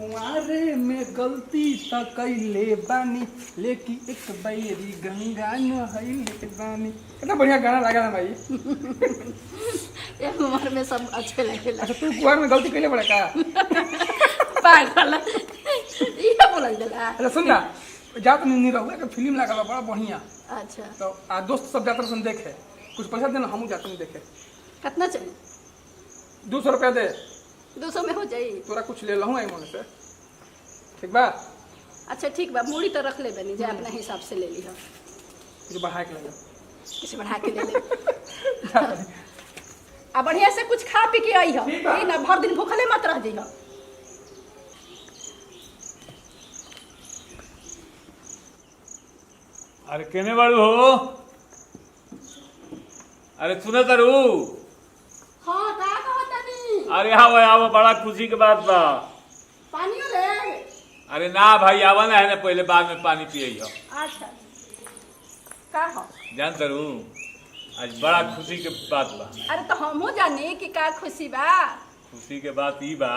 कुंवारे में गलती त कैले बानी लेकिन एक बैरी गंगा नहैले बानी। कितना बढ़िया गाना लगा ना भाई। एक उम्र में सब अच्छे लगेला। अच्छा तू कुंवार में गलती कैले बड़ा का? पागल ये बोलल जाला। अच्छा सुन ना, जात नहीं रहुआ कि फिल्म लगा बड़ा बढ़िया। अच्छा तो दोस्त सब जाते सुन देखे, कुछ पैसा देना हम जाते नहीं देखे। कितना चाहिए? 200 रुपया दे। 200 में हो जाई? तोरा कुछ ले लहूँ आई मन से, ठीक बा? अच्छा ठीक बा, मूड़ी तो रख ले बनी जे अपना हिसाब से ले ली हो। कुछ बढ़ा के ले लो। कुछ बढ़ा के ले ले। आ बढ़िया से कुछ खा पी के आई हो, ई ना भर दिन भूखले मत रह जइहो। अरे केने बाड़ू हो? अरे सुने तारू? हां का कहतानी? अरे आओ आओ, बड़ा खुशी के बात बा। पानी ले। अरे ना भाई आवा ना है ना, पहले बाद में पानी पियो। अच्छा का हो? जान तारू आज बड़ा खुशी के बात बा। अरे तो हमहू जानी कि का खुशी बा। खुशी के बात ई बा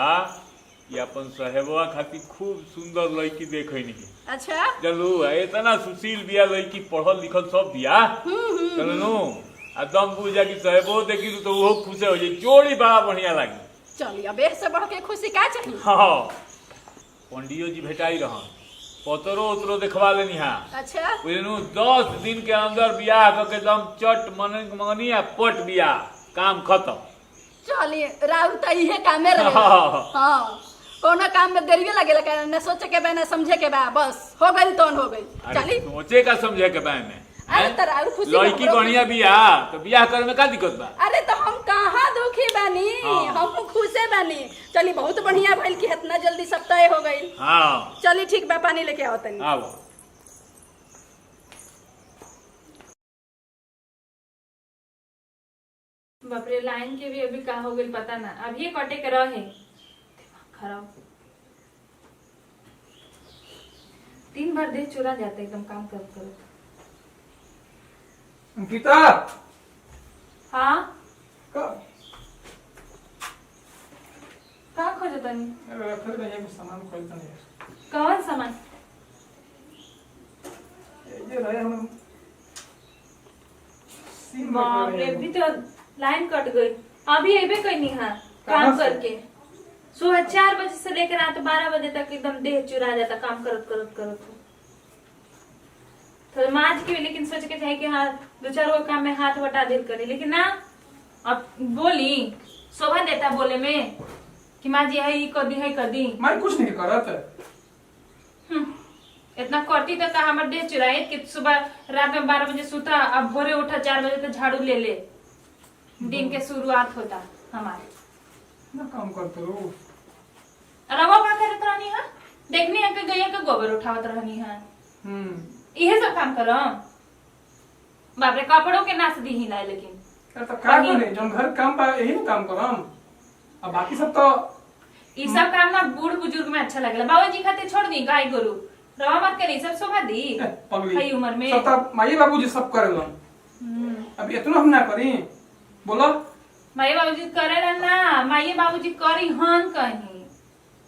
कि अपन साहेबवा खातिर खूब सुंदर लड़की देखै नहीं। अच्छा चलू इतना सुशील बिया लड़की, पढ़ल लिखल सब बिया। चलू एकदम बुझ जा कि साहेबो देखी तो वो खुश हो जाए, जोड़ी बड़ा बढ़िया लागी। चलिए अब से बढ़ के खुशी का चाहिए? हाँ पंडियो जी भेटाई रहन, पतरो उतरो देखवा लेनी हा। अच्छा 10 दिन के अंदर बियाह करके एकदम चट मनी आ पट बियाह, काम खत्म। चलिए राउर तो इहे कामे रहे। हाँ कोनो काम में देरी लगेला का, न सोचे के बा न समझे के बा, बस हो गई तो हो गई। चली सोचे का समझे के बा में। अरे तो राउर खुशी लड़की बढ़िया बियाह तो बियाह करे में का दिक्कत बा? अरे तो हम कहाँ दुखी बानी, हम खुशे बानी। चली बहुत बढ़िया भइल कि इतना जल्दी सब तय हो गई। हाँ चली ठीक बा, पानी लेके आओ तनी। आओ। बाप रे, लाइन के भी अभी का हो गई पता ना, अभी कटे के रहे खराब। दिन भर देह चुरा जाता एकदम काम कर कर। अंकिता हाँ का का खोजो तनी? अरे फिर नहीं कुछ सामान खोलता नहीं। कौन सामान? ये रहे हम सीन बाप रे, अभी तो लाइन कट गई। अभी अबे कोई नहीं है काम करके। सुबह 4 बजे से लेकर रात 12 बजे तक एकदम देह चुरा जाता काम करत करत करत। तो माज के लेकिन सोच के चाहे कि हाँ 2-4 गो काम में हाथ बटा दिल करे, लेकिन ना अब बोली शोभा देता बोले में कि माँ जी है कर दी है कर दी। मैं कुछ नहीं करत। इतना करती तो का हमारे देह चुराए कि सुबह रात में 12 बजे सुता, अब भोरे उठा 4 बजे तो झाड़ू ले ले, दिन के शुरुआत होता हमारे। ना काम करते हो। रवा का करत रहनी है, देखनी है कि गैया के गोबर उठावत रहनी है। इहे सब काम करो। बाप रे, कपड़ों के नाश दी ही ना, लेकिन तो का करे जब घर काम बा यही काम करम। अब बाकी सब तो ई सब काम ना बूढ़ बुजुर्ग में अच्छा लगला। बाबूजी खाते छोड़ दी गाय गोरु, रवा मत करी, सब शोभा दी पगली उम्र में। सब तो माई बाबूजी सब करेलन। अब इतना हम ना करी, बोलो माई बाबूजी करे ना, माई बाबूजी करी हन कहीं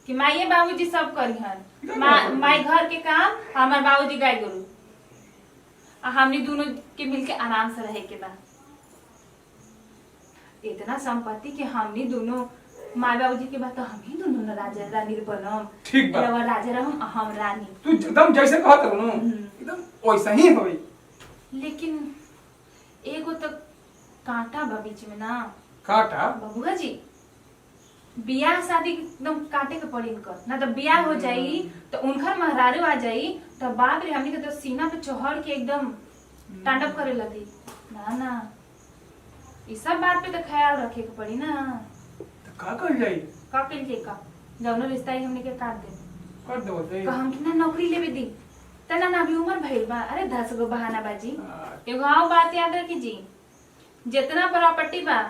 कि माई बाबूजी सब करी हन। माई घर के काम, हमार बाबूजी गाय गोरु, हमनी दोनों के मिलके आराम से रहे के बा। इतना संपत्ति के हमनी दोनों माँ बाबूजी के बाद तो हम ही दोनों ना राजा रानी बनम। ठीक बा, रवा राजा रहम, हम रानी। तू एकदम जैसे कहत रहनु एकदम वैसा ही होई। लेकिन एगो तो कांटा बा बीच में ना। काटा बबुआ जी, बियाह शादी एकदम काटे के पड़ी इनकर, ना तो बियाह हो जाई तो उनकर महरारू आ जाई तो बाप रे हमनी के तो सीना पे चढ़ के एकदम तांडव करे लगी। ना ना, इस सब बात पे तो ख्याल रखे के पड़ी ना। तो का कर जाई? का कल जे का जौनो रिश्ता ही हमनी के काट दे, कर देबो दे। का हम कितना नौकरी लेवे दी तना ना, अभी उम्र भइल बा। अरे 10 गो बहाना बाजी। एगो आओ बात याद रखी जी, जितना प्रॉपर्टी बा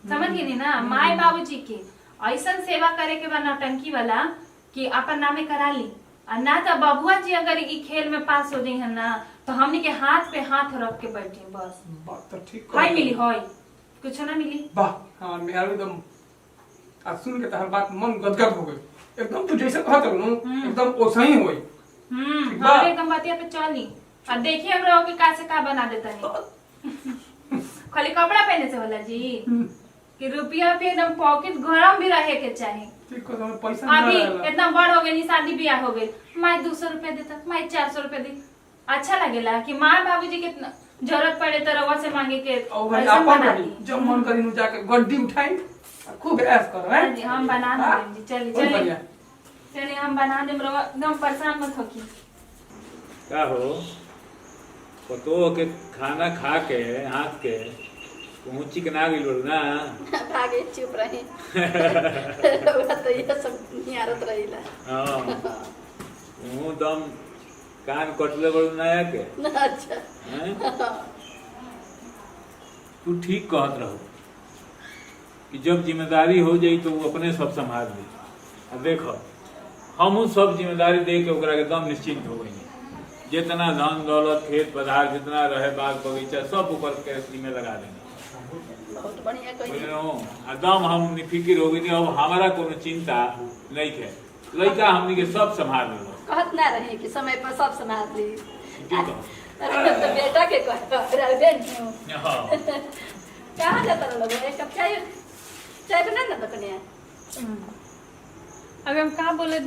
समझ गई ना, माए बाबूजी के ऐसा सेवा करे के बा नौटंकी वाला कि अपन नामे करा ली। और ना तो बबुआ जी अगर ई खेल में पास हो जाई ना तो हमनी के हाथ पे हाथ रख के बैठे बस। बात तो ठीक हाय मिली हाय कुछ ना मिली। वाह हाँ मेरा एकदम आज सुन के तहर बात मन गदगद हो गई। एकदम तू जैसे कहत रहू एकदम ओसा ही होई। बा। हम एकदम बातिया पे चली और देखिए हम लोग के का से का बना देता है। खाली कपड़ा पहने से होला जी कि रुपया पे एकदम पॉकेट गरम भी रहे के चाहिए। ठीक को हमें पैसा ना अभी रहेला। इतना बड़ हो गई शादी ब्याह हो गई माई 200 रुपया देता माई 400 रुपया दी। अच्छा लगेला कि माँ बाबूजी के जरूरत पड़े तो रवा से मांगे के और भाई ऐसा अपन बना रही दी। जब मन करी नु जाके गड्डी उठाई खूब ऐश कर हाँ हैं। जी, हम बना हाँ? देंगे चलिए बहुत चलिए बढ़िया। चलिए हम बना देंगे रवा एकदम परेशान मत होकी। का हो पतो के खाना खा के हाथ के तू चिकना गई बोल ना। भागे चुप रही रउआ तो ये सब निहारत रहिला। हाँ तू दम कान कटले बोल नया के अच्छा हैं? तू ठीक कहत रहो कि जब जिम्मेदारी हो जाई तो वो अपने सब संभाल ली। अब देखो हम सब जिम्मेदारी दे के ओकरा के एकदम निश्चिंत हो गई। जितना धन दौलत खेत पदार्थ जितना रहे बाग बगीचा सब ऊपर के में लगा देंगे। बहुत बढ़िया कही। एकदम हम निफिकिर हो गई थी। अब हमारा कोनो चिंता नहीं है। लड़का हमनी के सब संभाल लो। कहत ना रही कि समय पर सब संभाल ली। ठीक है। अरे तो बेटा के कह हाँ कहाँ जाता लोग एक कप चाय बना ना तो कन्या। अभी हम का बोले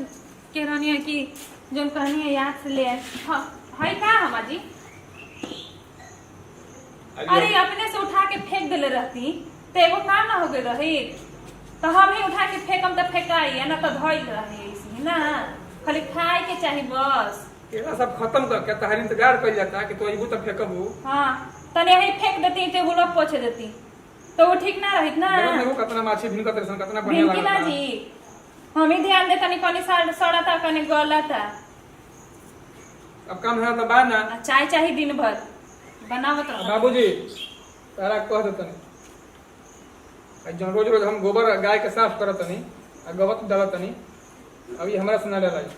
के रहनी है कि जो कहनी है याद से ले आए। हाँ है का हमार जी। अरे अपने से उठा के फेंक देले रहती तो एगो काम ना हो गई रही तो हम ही उठा के फेंकम तो फेंकाई ना तो धोइल रही ऐसी ना खाली खाए के चाहिए बस। केला सब खत्म कर के तहारी इंतजार कर जाता कि तू अइबू तब फेंकबू। हाँ तने यही फेंक देती टेबुल पर पोछ देती तो वो ठीक ना रहित ना। देखो कितना माछी भिनका तरसन कितना बढ़िया भिनकी ना लागता। जी हम ही ध्यान देता नहीं कौन सड़ा था कने गला था। अब काम है तो बाद ना चाय चाहिए दिन भर बनावत रहो। बाबूजी तारा कह देतनी जन रोज रोज हम गोबर गाय के साफ करतनी आ गवत डालतनी अभी हमरा से ना डालाई।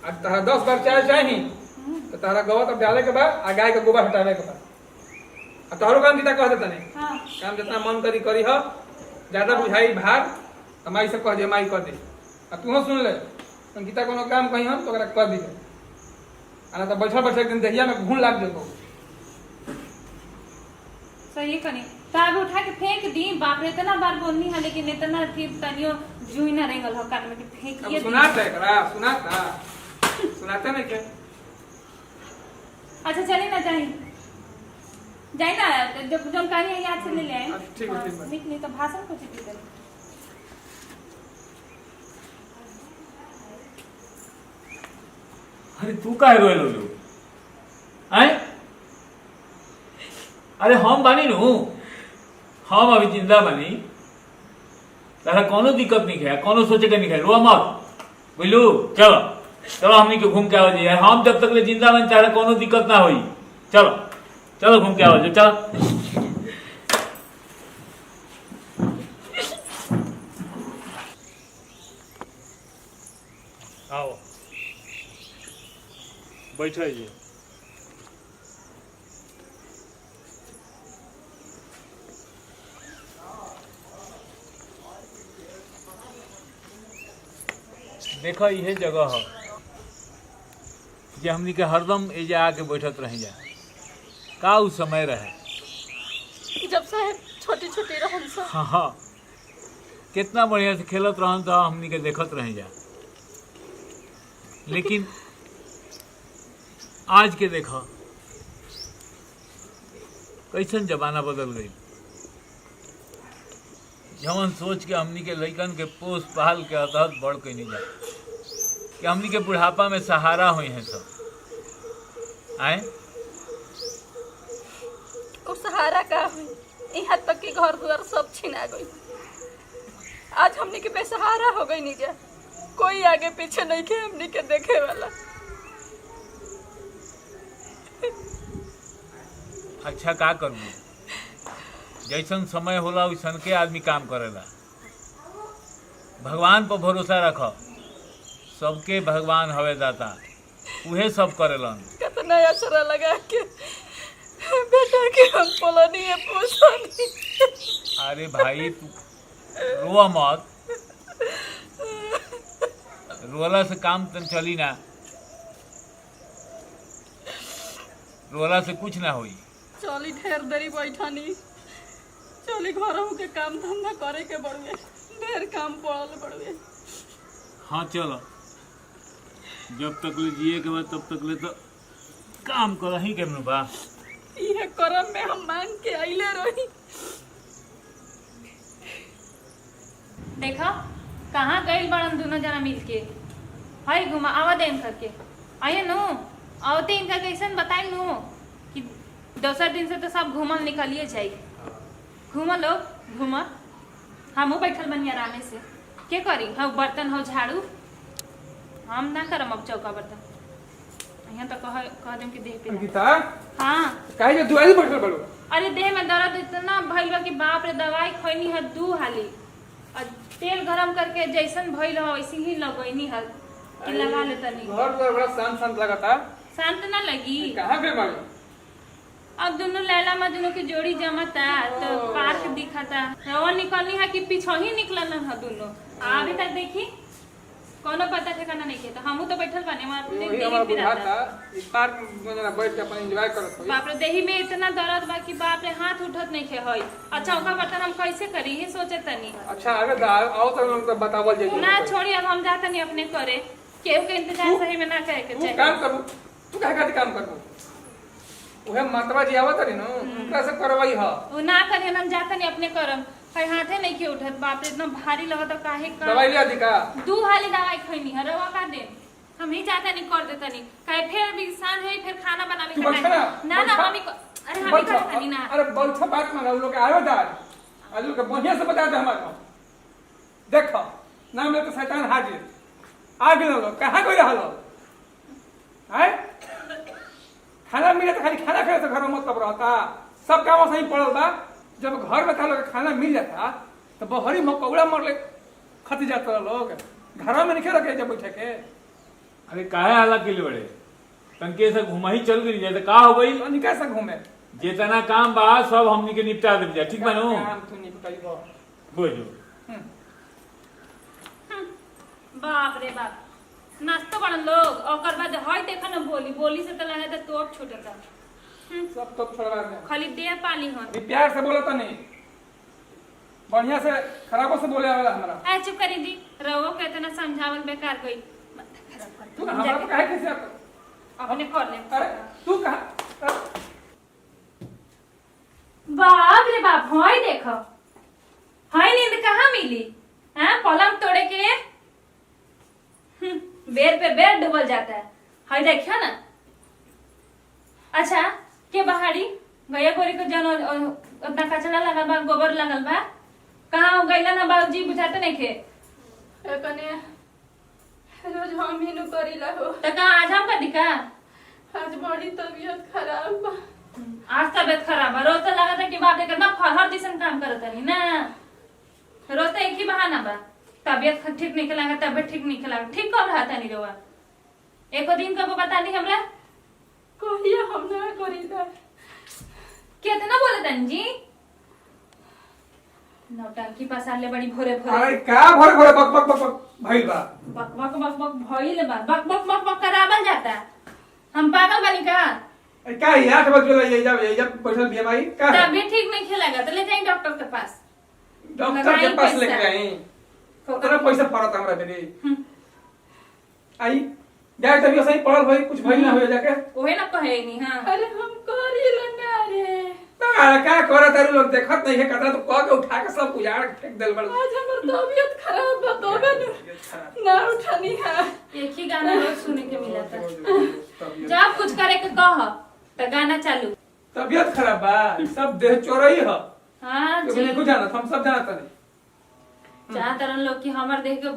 आज तारा 10 बार चाय चाहिए तो तारा गवत अब डाले के बाद आ गाय के गोबर हटावे के बाद आ तोहरो काम गीता कह देतनी। हाँ काम जितना मन करी करी ह ज्यादा बुझाई भाग माई से कह दे माई कह दे आ तू सुन ले गीता कोनो काम कही हम तो ओकरा कह दी आ ना तो बैठल बैठल एक दिन दहिया में घून लाग जेतो। सही कनी ताब उठा के फेंक दी बाप रे इतना बार बोलनी है लेकिन इतना फिर तनियो जुई ना रेंगल हो कान में कि फेंकिए अब सुनाता है करा सुनाता सुनाते नहीं क्या। अच्छा चलिए ना जाए ना जब जो कहानी है याद से ले ले आए। ठीक है, ठीक है। नहीं तो भाषण कुछ भी करे। अरे तू काहे रोए लो आए? अरे हम बानी नु हम अभी जिंदा बानी तारा कोनो दिक्कत नहीं है कोनो सोचे के नहीं है रोआ मत बुझलू। चलो चलो हमनी के घूम के आओ जी हम जब तक ले जिंदा बानी तारा कोनो दिक्कत ना होई। चलो चलो घूम के आओ जी चलो। आओ बैठो जी। देखो यह जगह है जे हमनी के हरदम एजे आके बैठत रह जा। का उ समय रहे जब साहब छोटी छोटी रहन सा। हाँ हाँ कितना बढ़िया से खेलत रहन तो हमनी के देखत रह जा। लेकिन आज के देखा कैसन जमाना बदल गई। जवन सोच के हमनी के लइकन के पोस पहाल के अतहत बढ़ के नहीं जा कि हमनी के बुढ़ापा में सहारा हुई है सब आए। उ सहारा का हुई यहाँ तक कि घर द्वार सब छिना गई। आज हमनी के बेसहारा हो गई नीजा कोई आगे पीछे नहीं के हमनी के देखे वाला। अच्छा का करूँ जैसन समय होला वैसन के आदमी काम करेला। भगवान पर भरोसा रख सबके भगवान हवे दाता उहे सब करेलन। कितना असरा लगा के बेटा के हम पलनी है पोसनी। अरे भाई तू रोआ मत रोला से काम तो चली ना, रोला से कुछ ना होई। चली ढेर देरी बैठनी, चली घर के काम धंधा करे के बड़ुए, ढेर काम पड़ल बड़ुए। हाँ चलो, जब तक ले जिए के बाद तब तक ले तो काम कर ही के बा। ये करम में हम मांग के आइले रही। देखो कहाँ गइल बड़न दोनों जना मिलके, हाय घुमा आवा दे करके आइए नु। आवते इनका कैसन बताई नु कि दोसर दिन से तो सब घूमल निकलिए जाए। घूम लो घूम, हमहू बैठल बनी आरामे से। के करी हम बर्तन हो झाड़ू, हम ना करम अब चौका बर्तन। यहाँ तो कह देम कि देह पे अंकिता हाँ। काहे जो दुआरी बैठल बड़ो? अरे देह में दर्द इतना भइल बा कि बाप रे, दवाई खैनी है 2 हाली और तेल गरम करके जैसन भइल हो वैसे ही लगैनी है कि लगा ले तनी। घर तो बड़ा शांत शांत लगता, शांत ना लगी। कहाँ पे मालूम? अब दोनों लैला मजनू की जोड़ी जमता तो पार्क दिखता, रवा निकलनी है कि पीछे ही निकलन है दोनों। अभी तक देखी कोनो पता ठिकाना नहीं के, तो हमहू तो बैठल बानी, हम अपने वही देही हमारा पे रहता। बुझाता इस पार्क में जना बैठ के अपन एंजॉय करत होई। बाप रे, देही में इतना दर्द बा कि बाप रे हाथ उठत नहीं के होई। अच्छा ओका बर्तन हम कैसे करी ये सोचे तनी। अच्छा अरे आओ तो लोग तो बतावल जाई। ना छोड़ी, अब हम जाते नहीं अपने करे, केहू के इंतजार सही में ना करे के तू चाहिए। काम करू, तू काहे खातिर काम करबो? उहे मातवा जी आवत रही न, उनका से करवाई ह। वो ना करे, हम जाते नहीं अपने करम। भाई हाथे नहीं के उठत, बाप रे इतना भारी लगत काहे का। दवाई ले अधिका 2 हाली दवाई खैनी है, रवा का दे हम ही जाते नहीं कर देता नहीं। काहे फिर भी सांझ है, फिर खाना बनावे तू का बैठा टाइम। ना हम ही अरे हम ही करता नहीं ना। अरे बैठा बात में लोग के आयो दार आ लोग के बढ़िया से बता दे हमारा। देखो नाम ले तो शैतान हाजिर आ गेल लोग कहां गई रहलो है? खाना मिले तो खाली खाना खाए तो घर में मतलब रहता, सब काम सही पड़ल बा। जब घर में था लोग खाना मिल जाता तो बहरी मकौड़ा मरले खत जाता लोग, घर में नहीं रखे जब बैठे के। अरे काहे हालत के लिए बड़े तनके से घुमा ही चल गई जैसे का हो गई। तो कैसे घूमे? जितना काम बा सब हमनी के निपटा दे जा, ठीक बानू? काम तू निपटाई बा। बुझो बाप रे बाप, नाश्ता बड़न लोग और बाद हई देखा ना बोली बोली से तो लगे तो तोड़ छूटता। सब तो छोड़वा दे, खाली देह पाली हन। भी प्यार से बोला तो नहीं, बढ़िया से खराबो से बोले वाला हमरा। ए चुप करी दी, रवो के इतना समझावल बेकार कोई। तू हमरा पे काहे कैसे अपने कर ले। अरे तू कहां? बाप रे बाप, हई देखो हई नींद कहाँ मिली हैं? पलंग तोड़े के बेर पे बेर डूबल जाता है। हई देखियो ना। अच्छा के बहारी गया गोरी को जन उतना कचरा लगल बा, गोबर लगल बा, कहाँ गईला ना बाबूजी बुझाते नहीं खे। कने रोज हम ही नु करीला हो। तो कहाँ आज हम कर दी का? आज बड़ी तबीयत खराब बा। आज तबियत खराब है, रोज तो लगा था कि बाप रे कितना फरहर दिसन काम करता नहीं ना। रोज तो एक ही बहाना बा, तबियत ठीक नहीं लगा, तबियत ठीक नहीं लगा। ठीक कब रहा था नहीं रोवा? एको दिन कब बता दी हमरा? कहिया हम ना करीला। कितना बोले तन जी? नौटंकी पसार ले बड़ी भोरे भोरे। अरे का भोरे भोरे बक बक बक बक भइल बा। बक बक बक बक भइल बा, बक बक बक बक करावल जाता। हम पागल बनी का? अरे का 8 बजे ले जब बैठल बिया भाई का है? तबियत ठीक नहीं खेलेगा तो ले जाएं डॉक्टर के पास। डॉक्टर के पास पैसा। लेके आई, उतना पैसा पड़त हमरा दे। आई जाए तभी सही पड़ल भाई, कुछ भइल ना हो जाके। ओहे ना कहे नहीं। हां अरे हम करीला ना रे। ना का करत तारू लोग देखत नहीं है कतरा तो कह के उठा के सब उजाड़ के फेंक देल बड़। आज हमर तबीयत खराब बा तो ना उठानी है। एक ही गाना रोज सुने के मिला था। जब कुछ करे के कह तो गाना चालू। तबीयत खराब बा, सब देह चोरई ह। हां तो जी, मैंने कुछ जाना हम सब जानत नहीं। चाहत रहन लोग कि हमर देह के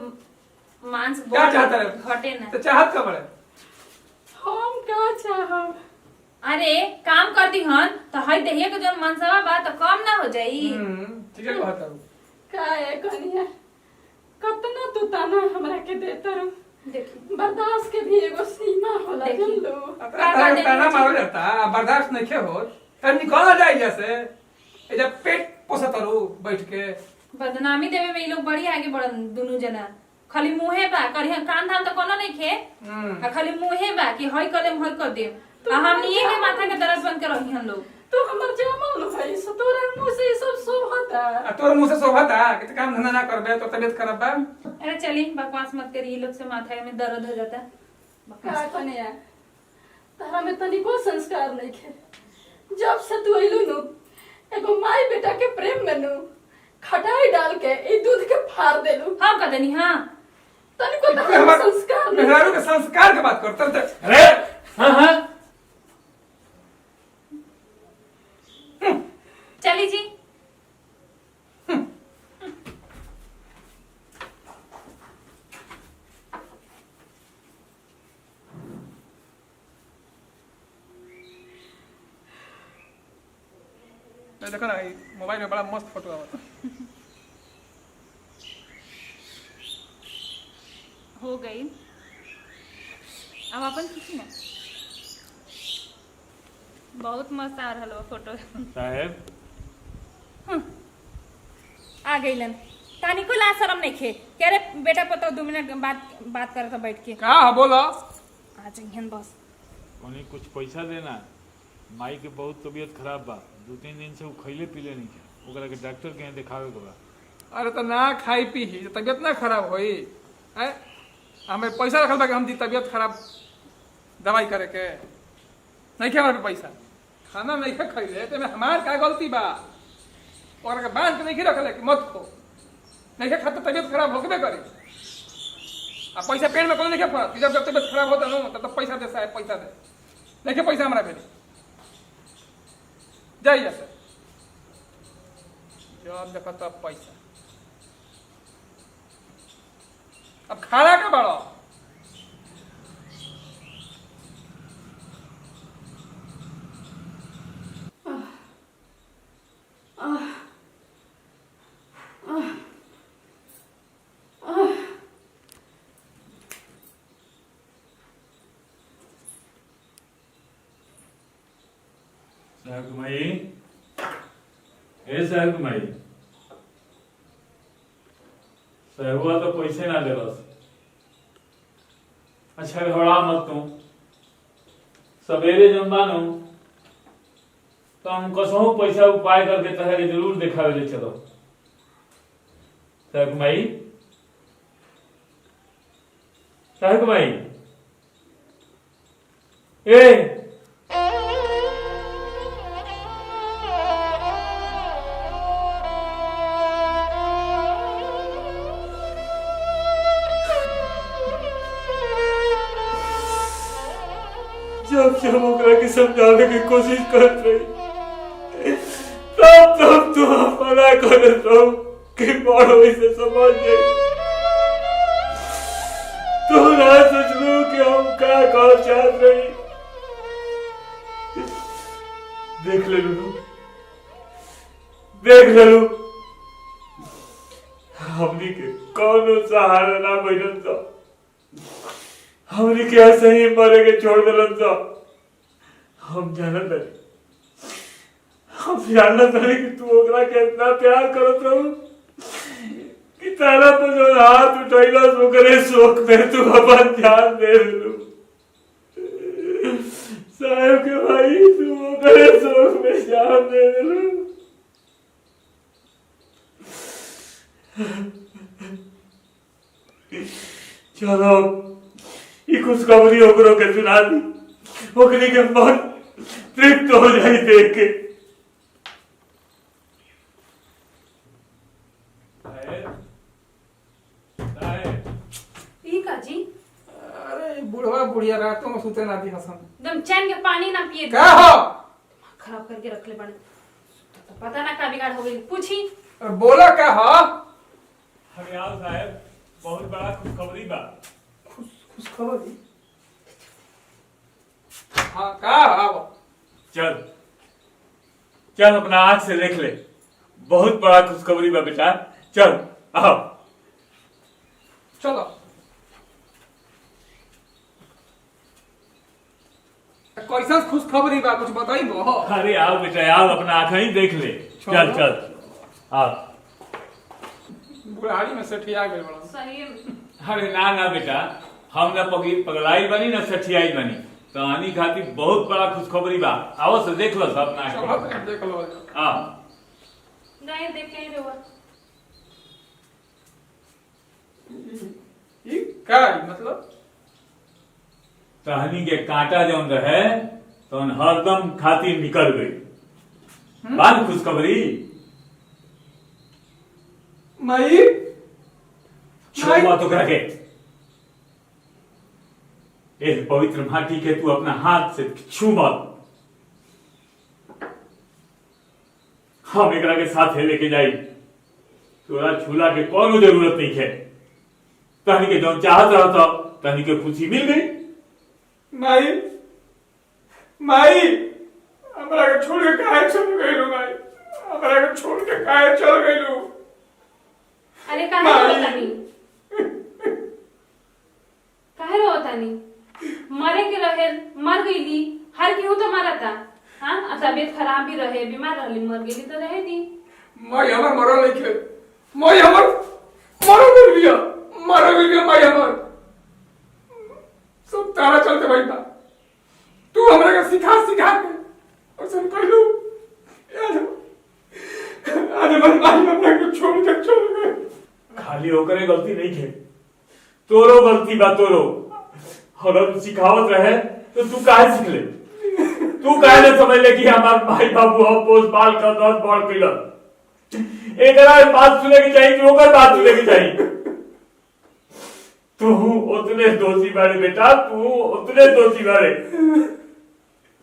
मांस क्या चाहता रहे? घटे ना। तो चाहत का बड़े हम का चाहब? अरे काम कर दी हन तो हई देहिए के जो मनसवा बा तो कम ना हो जाई। ठीक है कहत हूं। का है कनिया? कतना तू ताना हमरा के देता रू। देखी बर्दाश्त के भी एगो सीमा होला देखी। जन लो। ताना मारो जाता, बर्दाश्त नहीं हो तब निकल जाए जैसे ए जब पेट पोसत रू बैठ के। बदनामी देवे में ये लोग बड़ी आगे बढ़न दोनों जना। खाली मुंहे बा करिया काम धाम तो कोनो नहीं खे आ खाली मुंहे बा कि हई कर देम हई कर देम आ हम ये के माथा के दर्द बन के रही हम लोग तो हमर जामल भाई सो तोरा मुंह से ये सब शोभता। आ तोर मुंह से शोभता कि तो काम धंधा ना करबे तो तबीयत खराब बा। अरे चली बकवास मत करी, ये लोग से माथा में दर्द हो जाता। का कनिया तारा में तनिको संस्कार नहीं खे। जब से तू अइलू नु एगो माई बेटा के प्रेम में नु खटाई डाल के ई दूध के फाड़ देलू। हम कर देनी हां तनिको तारा संस्कार नहीं। मेहरारू के संस्कार के बात करते थे। अरे हाँ हाँ चली जी। देखो ना मोबाइल में बड़ा मस्त फोटो आवता। हो गई अब अपन खींची ना, बहुत मस्त आ रहा फोटो। साहेब आ गईलन तानी को ला शरम नहीं खे कह रे बेटा पता 2 मिनट बात कर था बैठ के। का बोलो आ जाइहन बस। उन्हें कुछ पैसा देना, माई के बहुत तबीयत खराब बा, 2-3 दिन से वो खैले पीले नहीं के, ओकरा के डॉक्टर के यहाँ दिखावे के बा। अरे तो ना खाई पी ही तबीयत ना खराब होई है। हमें पैसा रखल बा कि हम दी तबीयत खराब दवाई करे के नहीं खे। हमारे पैसा खाना नहीं खे खैले तो हमार का गलती बा। और बांध के नहीं रखले कि मत खो, नहीं खा तो तबीयत खराब होके करी। आ पैसा पेड़ में कोनो नहीं फरक, जब जब तबीयत खराब होता ना तब तो पैसा दे साहब, पैसा दे नहीं पैसा हमारा भेजे जाइए सर। जब देखो तब पैसा। अब खाना का बड़ो साहब कुमाई, ए साहब कुमाई, साहबुआ तो पैसे ना दे बस। अच्छा घबरा मत तू, सवेरे जब बानू तो हम कसहू पैसा उपाय करके तहरा के जरूर दिखावे ले चलो। साहब कुमाई, साहब कुमाई, ए जब ओकरा के समझाने की कोशिश करत रही तब तो मना करत रहो कि बड़ो इसे समझ जाए। तो ना सोचलू कि हम क्या कर चाहत रही। देख ले लू, देख ले लू, हमनी के कौनो सहारा ना बैठन तो हमनी के ऐसे ही मरे के छोड़ दिलन तो। हम जानत रही कि तू ओकरा के इतना प्यार करत रहू कि तारा पर जो हाथ उठैला ओकरे शोक में तू अपन जान दे दिलू। साहब के भाई तू ओकरे शोक में जान दे दिलू। चलो ये खुशखबरी ओकरो के सुना दी, ओकरी के मन तृप्त हो जाए देख के। ठीक है जी। अरे बुढ़वा बुढ़िया रातों में सुते ना दी हसन। एकदम चैन के पानी ना पिए। क्या हो खराब करके रख ले बड़े, तो पता ना का बिगाड़ हो गई। पूछी बोला क्या हो। हरियाल साहब बहुत बड़ा खुशखबरी बा। खुशखबरी हाँ का आओ। चल चल अपना आँख से देख ले, बहुत बड़ा खुशखबरी बा बेटा। चल आओ चलो कैसा खुशखबरी बा कुछ बताइबो। अरे आओ बेटा आओ, अपना आँख ही देख ले। चल चल आओ। बुढ़ारी में सेठिया गए बड़ा। सही अरे ना ना बेटा, हम ना पगलाई बनी ना सठियाई बनी। कहानी खातिर बहुत बड़ा खुशखबरी बा। आओ से देख लो सब ना। सब देख लो। हाँ गए देख के रहुआ। ई का मतलब? कहानी के कांटा जौन रहे तो हरदम खातिर निकल गई। बात खुशखबरी माई छोमा तो करके इस पवित्र माटी के तू अपना हाथ से छू मत। हम एकरा के साथ लेके जाई। तोरा छूला के कोनो जरूरत नहीं है। तहनी के जो चाहत रहता तहनी के खुशी मिल गई। माई माई हमरा के छोड़ के काहे चल गइलो माई? हमरा के छोड़ के काहे चल गइलो? अरे काहे रोतानी? काहे रोतानी? मरे के रहे मर गईली। हर केहू तो मरता। हाँ तबीयत खराब भी रहे, बीमार रहली, मर गईली तो रहे दी। माई हमर मरल नहीं खे। माई हमर मरल बिया। मरल बिया माई हमर। सब तारा चलते भाई बा। तू हमरा के सिखा के और सब कहलू आज मन माई हमरा के छोड़ के चल गए। खाली ओकरे गलती नहीं है, तोरो गलती बा। तोरो अगर सिखावत रहे तो तू काहे सीख ले? तू काहे ने समझ ले कि हमार भाई बाबू हम पोस पाल कर दस बड़ कैलन। एकरा बात सुने की चाहिए कि ओकर बात सुने की चाहिए। तू उतने दोषी बारे बेटा, तू उतने दोषी बारे।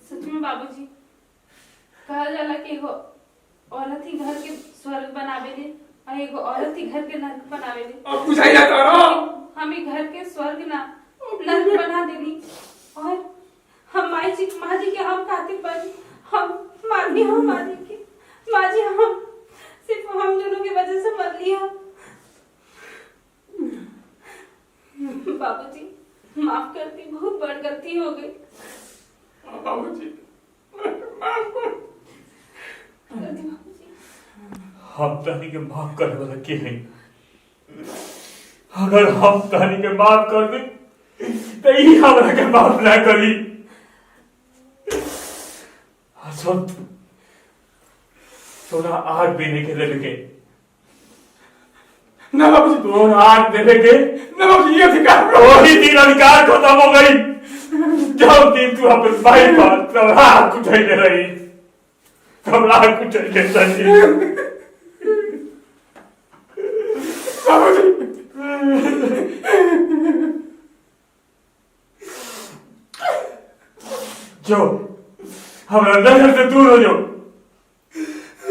सच में बाबूजी कहा जाला कि एगो औरत ही घर के स्वर्ग बनावेले और एगो औरत ही घर के नरक बनावेले। अब बुझाई जाता ना। हम ही घर के स्वर्ग ना नरक बना देली। और हम माँ जी के हम खातिर बनी। हम मानी हम माँ जी के। माँ जी हम सिर्फ हम दोनों की वजह से मर लिया। बाबूजी माफ कर दी, बहुत बड़ गलती हो गई। बाबूजी माफ कर बाबूजी हम तहनी के माफ करने वाला के हैं? अगर हम तहनी के माफ कर दे तो ही हमरा के माफ ना करी। सुन, तोरा आग देने के लेके ना बाबूजी। तो आग देने के ना बाबूजी ये अधिकार वही दिन अधिकार खत्म हो गई। जब दिन तू अपने भाई पर तब आग उठाई रही, तब आग उठाई रही। जो हमारा नजर से दूर हो जाओ।